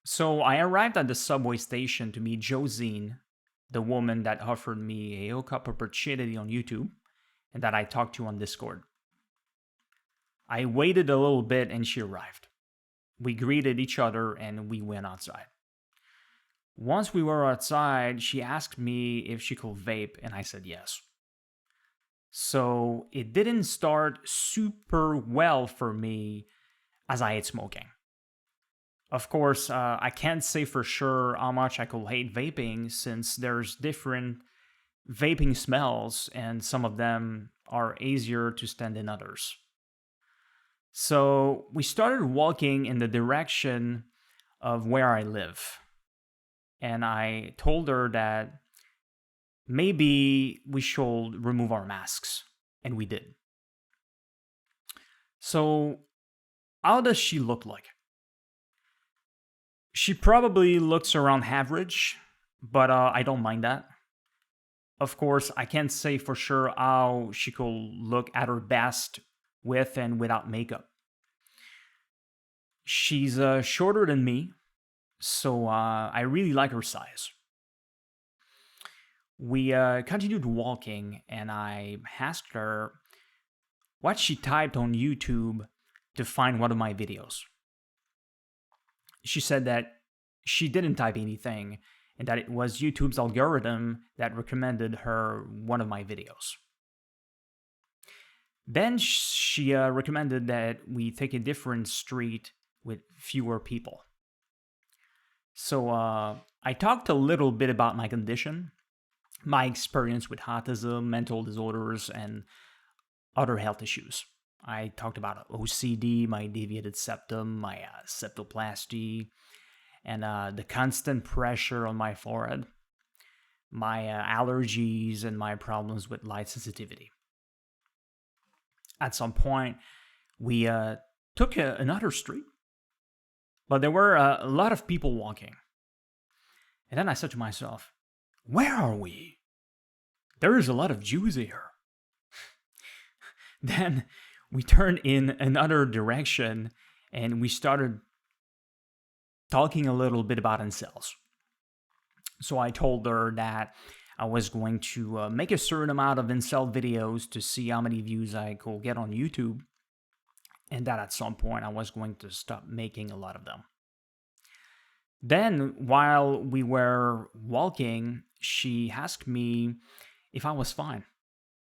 So I arrived at the subway station to meet Josine, the woman that offered me a hookup opportunity on YouTube and that I talked to on Discord. I waited a little bit and she arrived. We greeted each other and we went outside. Once we were outside, she asked me if she could vape, and I said yes. So it didn't start super well for me as I hate smoking. Of course, I can't say for sure how much I could hate vaping since there's different vaping smells and some of them are easier to stand than others. So we started walking in the direction of where I live. And I told her that maybe we should remove our masks. And we did. So, how does she look like? She probably looks around average, but I don't mind that. Of course, I can't say for sure how she could look at her best with and without makeup. She's shorter than me, so I really like her size. We continued walking, and I asked her what she typed on YouTube to find one of my videos. She said that she didn't type anything and that it was YouTube's algorithm that recommended her one of my videos. Then she recommended that we take a different street with fewer people. So I talked a little bit about my condition, my experience with autism, mental disorders, and other health issues. I talked about OCD, my deviated septum, my septoplasty, and the constant pressure on my forehead, my allergies, and my problems with light sensitivity. At some point, we took another street, but there were a lot of people walking. And then I said to myself, where are we? There is a lot of Jews here. Then we turned in another direction and we started talking a little bit about incels. So I told her that I was going to make a certain amount of incel videos to see how many views I could get on YouTube, and that at some point I was going to stop making a lot of them. Then, while we were walking, she asked me if I was fine,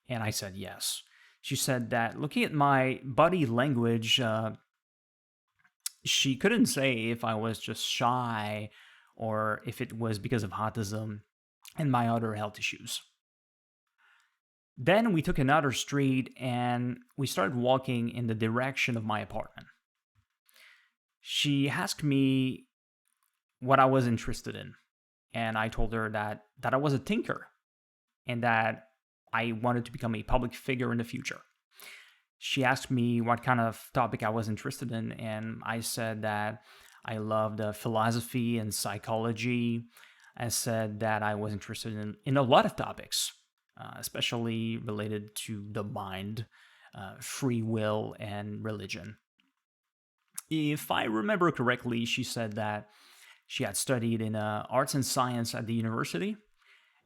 and I said yes. She said that looking at my body language, she couldn't say if I was just shy or if it was because of autism and my other health issues. Then we took another street and we started walking in the direction of my apartment. She asked me what I was interested in, and I told her that I was a thinker and that I wanted to become a public figure in the future. She asked me what kind of topic I was interested in, and I said that I loved philosophy and psychology. I said that I was interested in a lot of topics, especially related to the mind, free will, and religion. If I remember correctly, she said that she had studied in arts and science at the university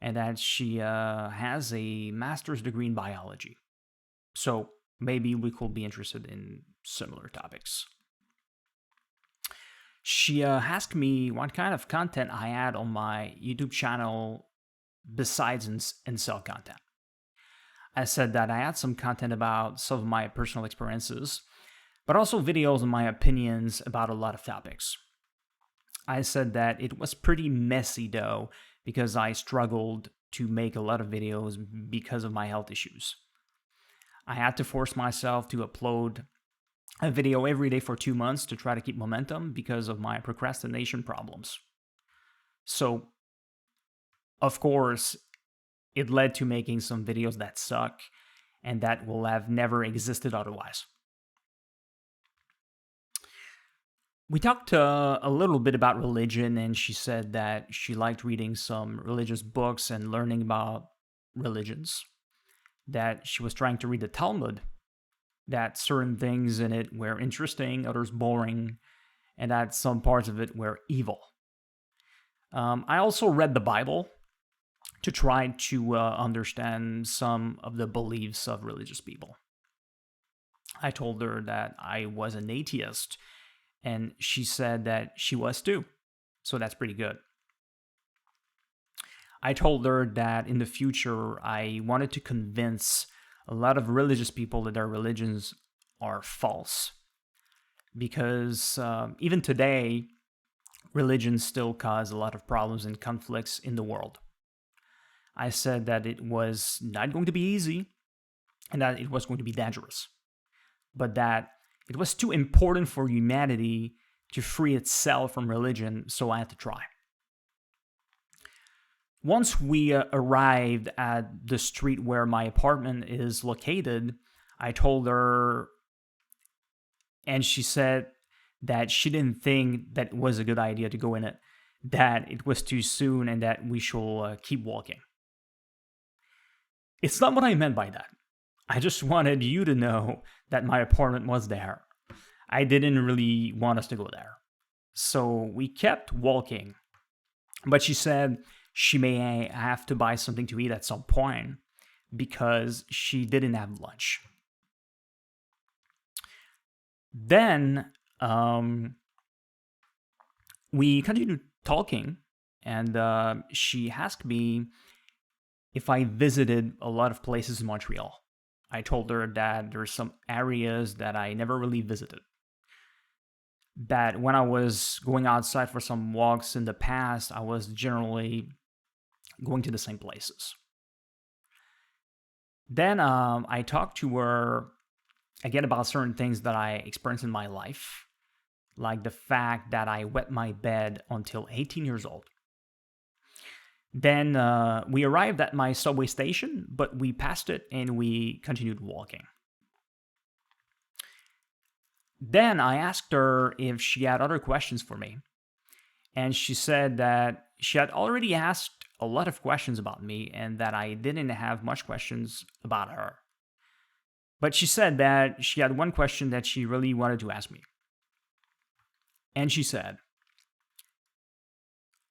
and that she has a master's degree in biology. So maybe we could be interested in similar topics. She asked me what kind of content I had on my YouTube channel besides incel content. I said that I had some content about some of my personal experiences, but also videos on my opinions about a lot of topics. I said that it was pretty messy though, because I struggled to make a lot of videos because of my health issues. I had to force myself to upload a video every day for 2 months to try to keep momentum because of my procrastination problems. So, of course, it led to making some videos that suck and that will have never existed otherwise. We talked a little bit about religion, and she said that she liked reading some religious books and learning about religions, that she was trying to read the Talmud, that certain things in it were interesting, others boring, and that some parts of it were evil. I also read the Bible to try to understand some of the beliefs of religious people. I told her that I was an atheist, and she said that she was too. So that's pretty good. I told her that in the future, I wanted to convince a lot of religious people that their religions are false. Because even today, religions still cause a lot of problems and conflicts in the world. I said that it was not going to be easy and that it was going to be dangerous, but that it was too important for humanity to free itself from religion, so I had to try. Once we arrived at the street where my apartment is located, I told her, and she said that she didn't think that it was a good idea to go in it, that it was too soon, and that we should keep walking. It's not what I meant by that. I just wanted you to know that my apartment was there. I didn't really want us to go there. So we kept walking, but she said she may have to buy something to eat at some point because she didn't have lunch. Then we continued talking, and she asked me if I visited a lot of places in Montreal. I told her that there's some areas that I never really visited. That when I was going outside for some walks in the past, I was generally going to the same places. Then I talked to her again about certain things that I experienced in my life, like the fact that I wet my bed until 18 years old. Then we arrived at my subway station, but we passed it and we continued walking. Then I asked her if she had other questions for me. And she said that she had already asked a lot of questions about me and that I didn't have much questions about her. But she said that she had one question that she really wanted to ask me. And she said,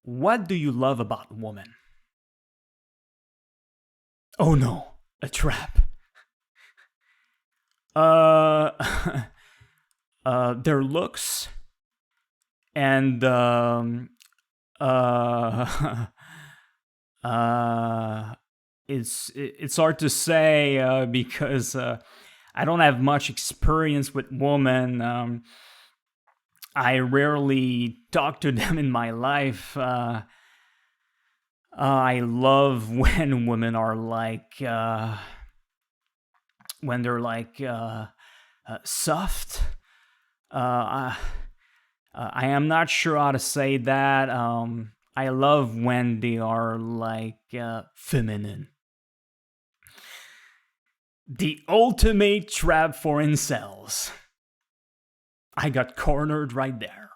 "What do you love about women?" Oh no, a trap. Their looks and it's hard to say because I don't have much experience with women. I rarely talk to them in my life. I love when women are like when they're like soft. I am not sure how to say that. I love when they are like feminine. The ultimate trap for incels. I got cornered right there.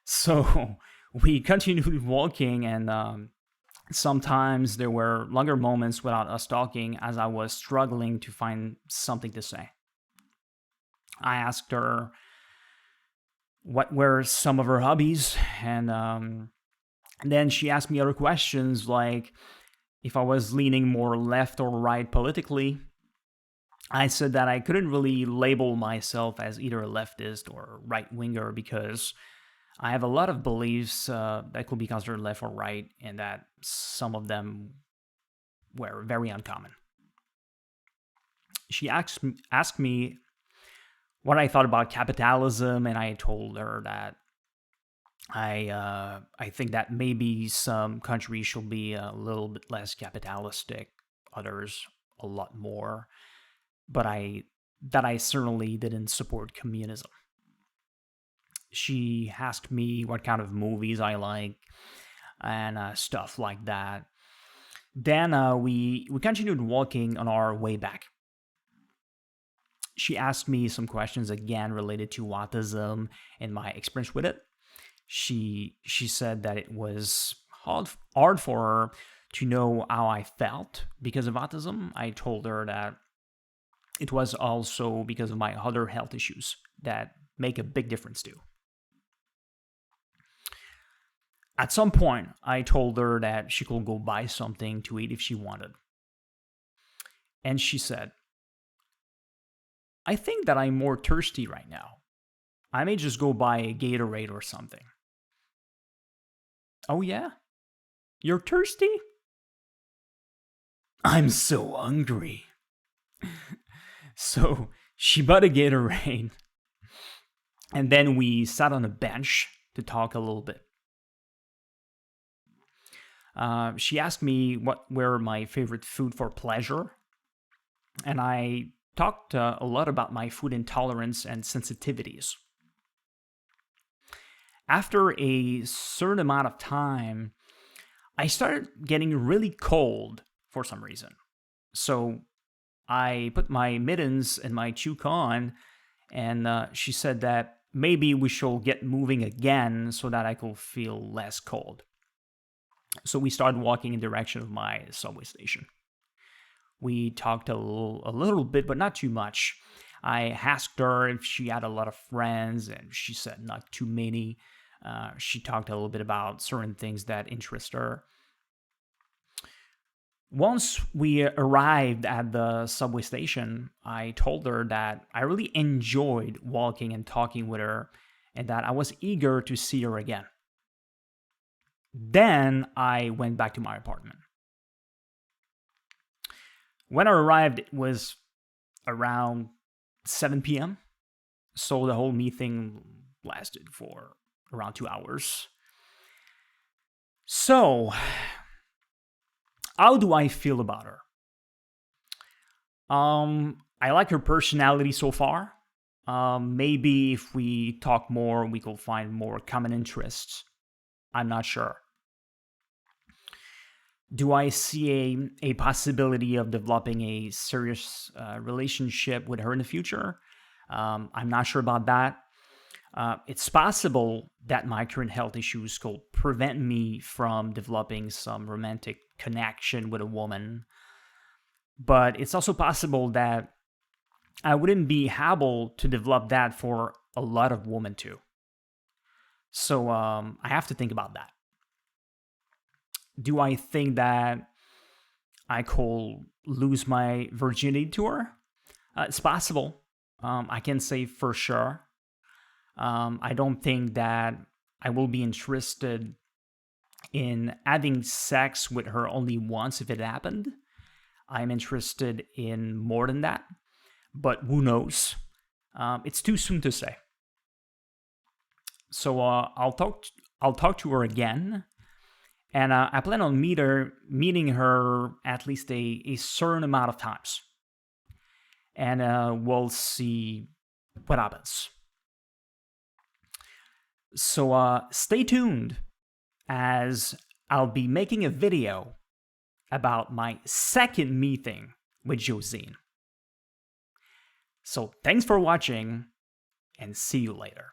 So we continued walking, and sometimes there were longer moments without us talking as I was struggling to find something to say. I asked her what were some of her hobbies, and then she asked me other questions like if I was leaning more left or right politically. I said that I couldn't really label myself as either a leftist or right winger because I have a lot of beliefs that could be considered left or right, and that some of them were very uncommon. She asked me what I thought about capitalism, and I told her that I think that maybe some countries should be a little bit less capitalistic, others a lot more, but I certainly didn't support communism. She asked me what kind of movies I like and stuff like that. Then we continued walking on our way back. She asked me some questions again related to autism and my experience with it. She said that it was hard for her to know how I felt because of autism. I told her that it was also because of my other health issues that make a big difference too. At some point, I told her that she could go buy something to eat if she wanted. And she said, I think that I'm more thirsty right now. I may just go buy a Gatorade or something. Oh, yeah? You're thirsty? I'm so hungry. So she bought a Gatorade, and then we sat on a bench to talk a little bit. She asked me what were my favorite food for pleasure, and I talked a lot about my food intolerance and sensitivities. After a certain amount of time, I started getting really cold for some reason. So I put my mittens and my toque on, and she said that maybe we should get moving again so that I could feel less cold. So we started walking in the direction of my subway station. We talked a little bit, but not too much. I asked her if she had a lot of friends, and she said not too many. She talked a little bit about certain things that interest her. Once we arrived at the subway station, I told her that I really enjoyed walking and talking with her, and that I was eager to see her again. Then I went back to my apartment. When I arrived, it was around 7 p.m., so the whole meeting lasted for around 2 hours. So, how do I feel about her? I like her personality so far. Maybe if we talk more, we could find more common interests. I'm not sure. Do I see a possibility of developing a serious relationship with her in the future? I'm not sure about that. It's possible that my current health issues could prevent me from developing some romantic connection with a woman. But it's also possible that I wouldn't be able to develop that for a lot of women too. So I have to think about that. Do I think that I could lose my virginity to her? It's possible. I can say for sure. I don't think that I will be interested in having sex with her only once if it happened. I'm interested in more than that, but who knows? It's too soon to say. So I'll talk to her again, and I plan on meeting her at least a certain amount of times, and we'll see what happens. So stay tuned, as I'll be making a video about my second meeting with Josine. So thanks for watching, and see you later.